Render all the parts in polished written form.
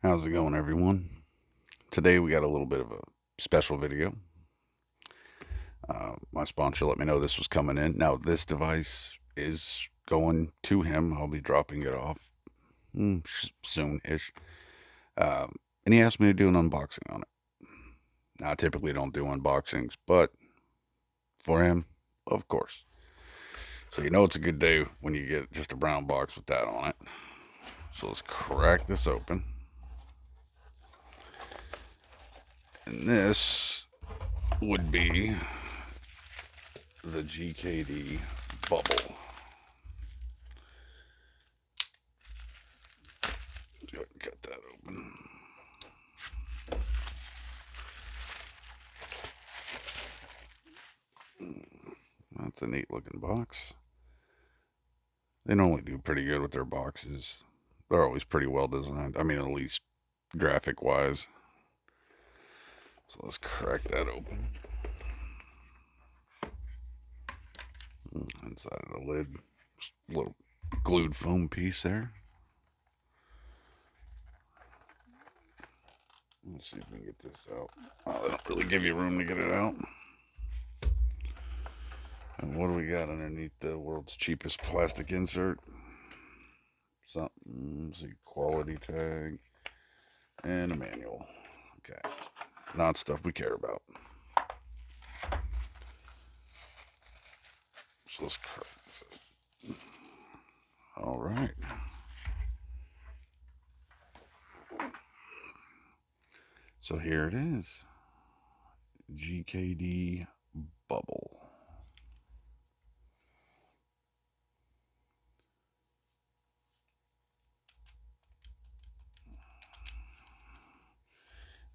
How's it going, everyone? Today we got a little bit of a special video. My sponsor let me know this was coming in. Now, this device is going to him. I'll be dropping it off soon-ish. And he asked me to do an unboxing on it. Now, I typically don't do unboxings, but for him, of course. So you know it's a good day when you get just a brown box with that on it. So let's crack this open. And this would be the GKD Bubble. Go ahead and cut that open. That's a neat looking box. They normally do pretty good with their boxes. They're always pretty well designed. I mean, at least graphic wise. So let's crack that open. Inside of the lid, just a little glued foam piece there. Let's see if we can get this out. Oh, they don't really give you room to get it out. And what do we got underneath the world's cheapest plastic insert? Something, see, quality tag, and a manual. Okay, not stuff we care about. So let's crack this up. All right. So here it is. GKD Bubble.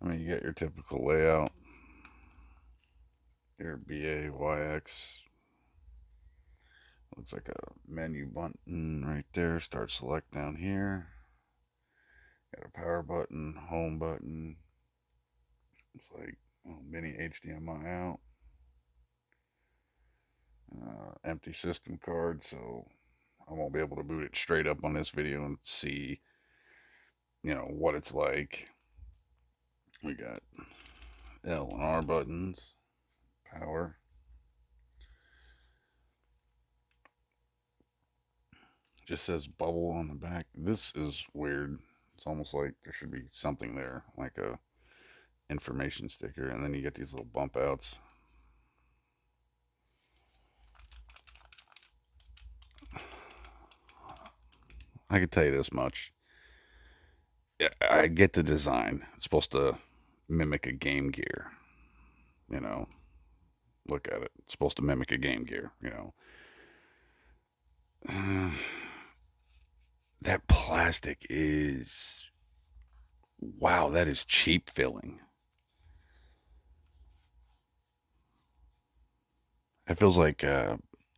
I mean, you got your typical layout. Your BAYX. Looks like a menu button right there. Start select down here. Got a power button, home button. It's like mini HDMI out. Empty system card, so I won't be able to boot it straight up on this video and see, what it's like. We got L and R buttons, power. Just says bubble on the back. This is weird. It's almost like there should be something there, like a information sticker, and then you get these little bump outs. I can tell you this much. I get the design. It's supposed to mimic a Game Gear. You know, look at it. It's supposed to mimic a Game Gear. That plastic is, wow, that is cheap filling. It feels like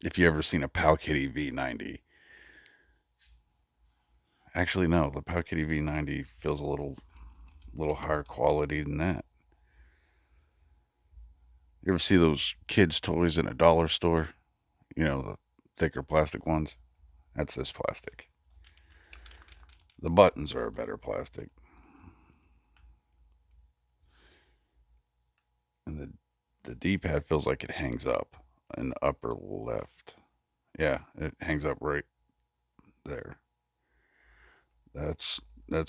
if you ever seen a Pal Kitty V90. Actually, no, the Pal Kitty V90 feels a little higher quality than that. You ever see those kids' toys in a dollar store? The thicker plastic ones? That's this plastic. The buttons are a better plastic. And the D-pad feels like it hangs up in the upper left. Yeah, it hangs up right there. That's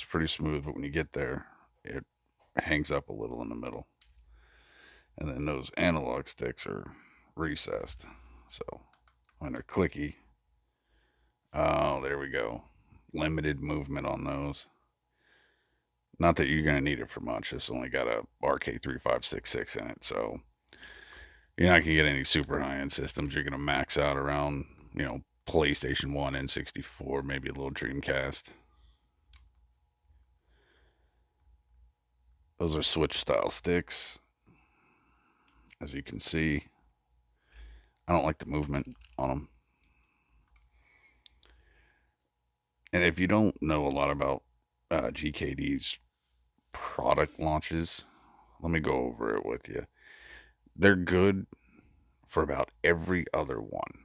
pretty smooth, but when you get there, it hangs up a little in the middle. And then those analog sticks are recessed. So when they're clicky, oh, there we go. Limited movement on those. Not that you're going to need it for much. It's only got a RK3566 in it, so you're not going to get any super high end systems. You're going to max out around, PlayStation 1, N64, maybe a little Dreamcast. Those are Switch style sticks. As you can see, I don't like the movement on them. And if you don't know a lot about GKD's product launches, let me go over it with you. They're good for about every other one.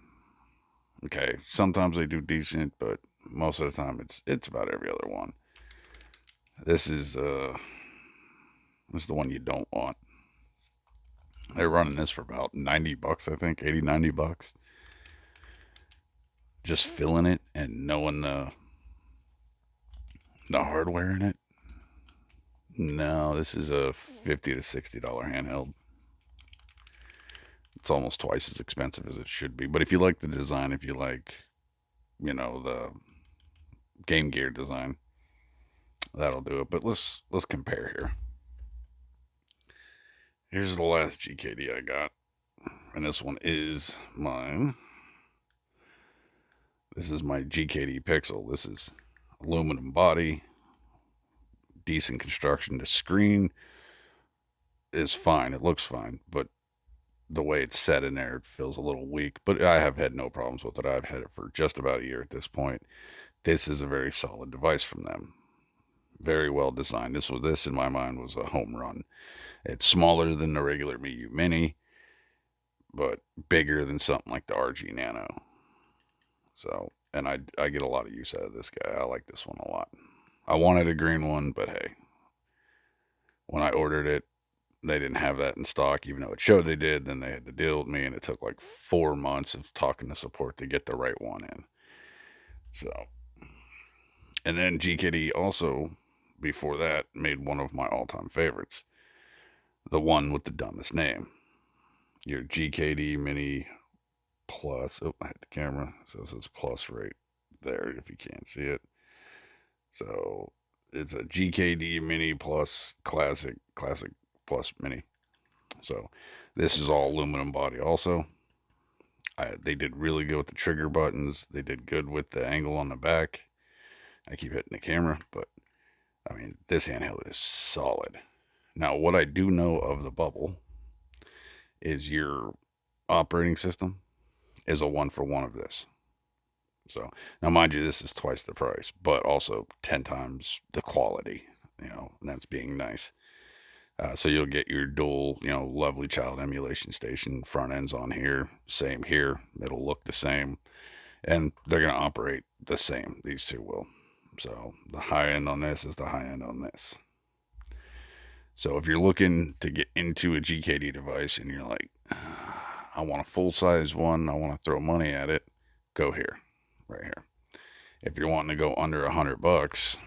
Okay, sometimes they do decent, but most of the time it's about every other one. This is the one you don't want. They're running this for about 90 bucks, I think, 80, 90 bucks. Just filling it and knowing the hardware in it. No, this is a $50 to $60 handheld. It's almost twice as expensive as it should be. But if you like the design, if you like, the Game Gear design, that'll do it. But let's compare here. Here's the last GKD I got, and this one is mine. This is my GKD Pixel. This is aluminum body, decent construction. The screen is fine. It looks fine, but the way it's set in there, it feels a little weak. But I have had no problems with it. I've had it for just about a year at this point. This is a very solid device from them. Very well designed. This in my mind was a home run. It's smaller than the regular Miu Mini, but bigger than something like the RG Nano. So, and I get a lot of use out of this guy. I like this one a lot. I wanted a green one, but hey, when I ordered it, they didn't have that in stock, even though it showed they did. Then they had to deal with me, and it took like 4 months of talking to support to get the right one in. So, and then GKD also, before that, made one of my all-time favorites, the one with the dumbest name, your GKD Mini Plus. Oh, I hit the camera, so it says Plus right there if you can't see it. So it's a GKD Mini Plus Classic Plus Mini. So this is all aluminum body also. They did really good with the trigger buttons. They did good with the angle on the back. I keep hitting the camera, but I mean, this handheld is solid. Now, what I do know of the Bubble is your operating system is a one for one of this. So now, mind you, this is twice the price, but also 10 times the quality, and that's being nice. So you'll get your dual, lovely child emulation station front ends on here. Same here. It'll look the same. And they're going to operate the same. These two will. So the high end on this is the high end on this. So if you're looking to get into a GKD device and you're like, I want a full size one, I want to throw money at it, go here. Right here. If you're wanting to go under $100,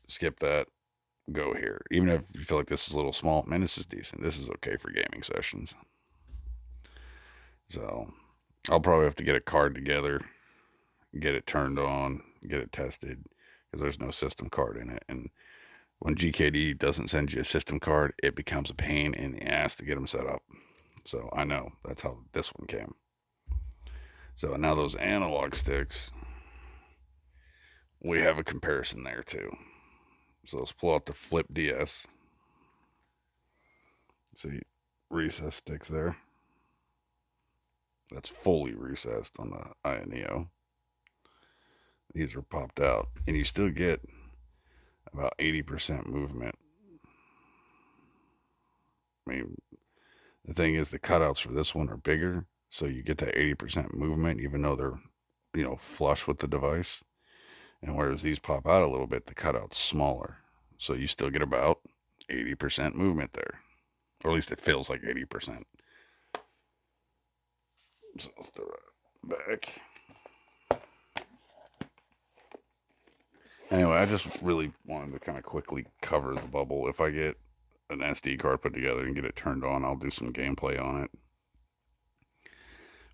skip that. Go here. Even if you feel like this is a little small, man, this is decent. This is okay for gaming sessions. So I'll probably have to get a card together, get it turned on, get it tested, because there's no system card in it. And when GKD doesn't send you a system card, it becomes a pain in the ass to get them set up. So I know that's how this one came. So now those analog sticks, we have a comparison there too. So let's pull out the Flip DS. See, recessed sticks there. That's fully recessed on the INEO. These are popped out, and you still get about 80% movement. I mean, the thing is, the cutouts for this one are bigger, so you get that 80% movement, even though they're, flush with the device. And whereas these pop out a little bit, the cutout's smaller. So you still get about 80% movement there. Or at least it feels like 80%. So let's throw it back. Anyway, I just really wanted to kind of quickly cover the Bubble. If I get an SD card put together and get it turned on, I'll do some gameplay on it.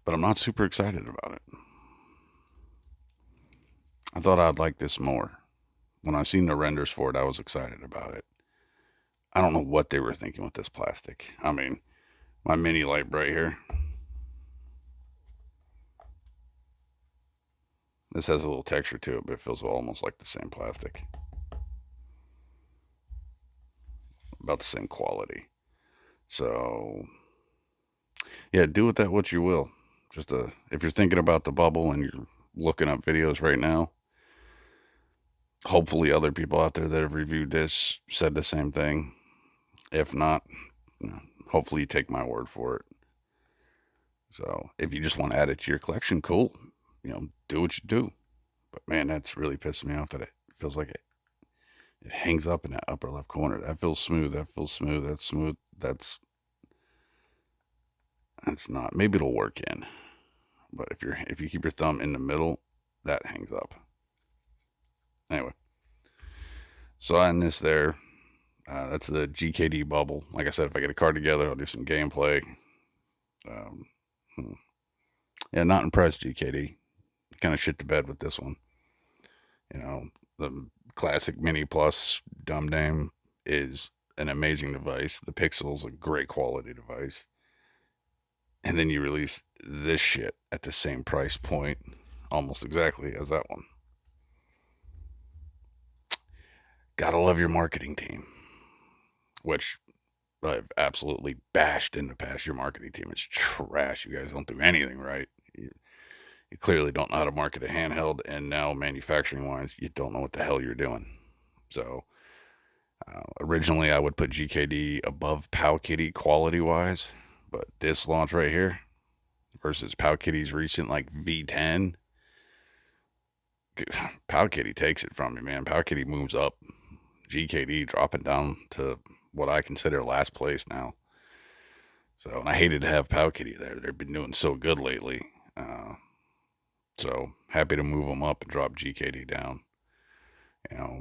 But I'm not super excited about it. I thought I'd like this more. When I seen the renders for it, I was excited about it. I don't know what they were thinking with this plastic. I mean, my mini light right here. This has a little texture to it, but it feels almost like the same plastic. About the same quality. So, yeah, do with that what you will. Just if you're thinking about the Bubble and you're looking up videos right now, hopefully other people out there that have reviewed this said the same thing. If not, hopefully you take my word for it. So if you just want to add it to your collection, cool. Do what you do. But man, that's really pissing me off that it feels like It hangs up in that upper left corner. That feels smooth. That feels smooth. That's smooth. That's not. Maybe it'll work in. But if you keep your thumb in the middle, that hangs up. Anyway, so on this there, that's the GKD Bubble. Like I said, if I get a card together, I'll do some gameplay. Um, hmm. yeah, not impressed, GKD. Kind of shit the bed with this one. You know, the classic Mini Plus dumb name is an amazing device. The Pixel's a great quality device. And then you release this shit at the same price point, almost exactly as that one. Gotta love your marketing team, which I've absolutely bashed in the past. Your marketing team is trash. You guys don't do anything right. You clearly don't know how to market a handheld, and now manufacturing wise, you don't know what the hell you're doing. So, originally I would put GKD above Powkitty quality wise, but this launch right here versus Powkitty's recent like V10, Powkitty takes it from me, man. Powkitty moves up. GKD dropping down to what I consider last place now. So, and I hated to have Powkitty there. They've been doing so good lately. So happy to move them up and drop GKD down.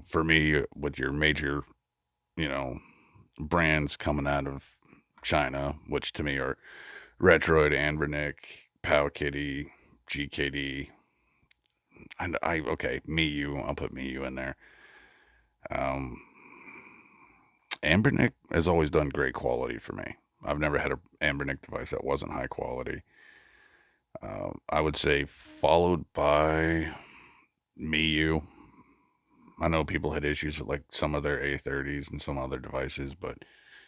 For me, with your major, you know, brands coming out of China, which to me are Retroid, Anbernic, Powkitty, GKD. And okay, Miyu. I'll put Miyu in there. Um, Anbernic has always done great quality for me. I've never had an Anbernic device that wasn't high quality. I would say followed by Miyu. I know people had issues with like some of their A30s and some other devices, but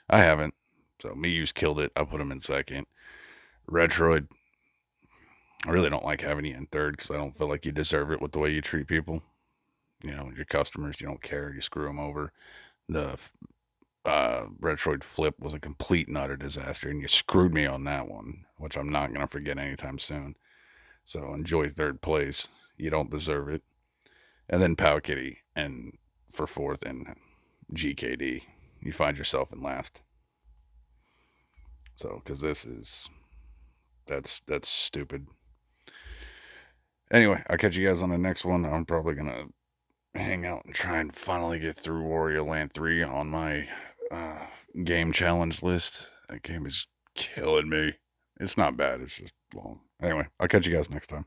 I haven't. So Miyu's killed it. I'll put him in second. Retroid, I really don't like having you in third because I don't feel like you deserve it with the way you treat people. Your customers, you don't care. You screw them over. The Retroid Flip was a complete and utter disaster, and you screwed me on that one, which I'm not going to forget anytime soon. So enjoy third place. You don't deserve it. And then Powkitty, and for fourth, and GKD. You find yourself in last. So, because that's stupid. Anyway, I'll catch you guys on the next one. I'm probably gonna hang out and try and finally get through Wario Land 3 on my game challenge list. That game is killing me. It's not bad. It's just long. Anyway, I'll catch you guys next time.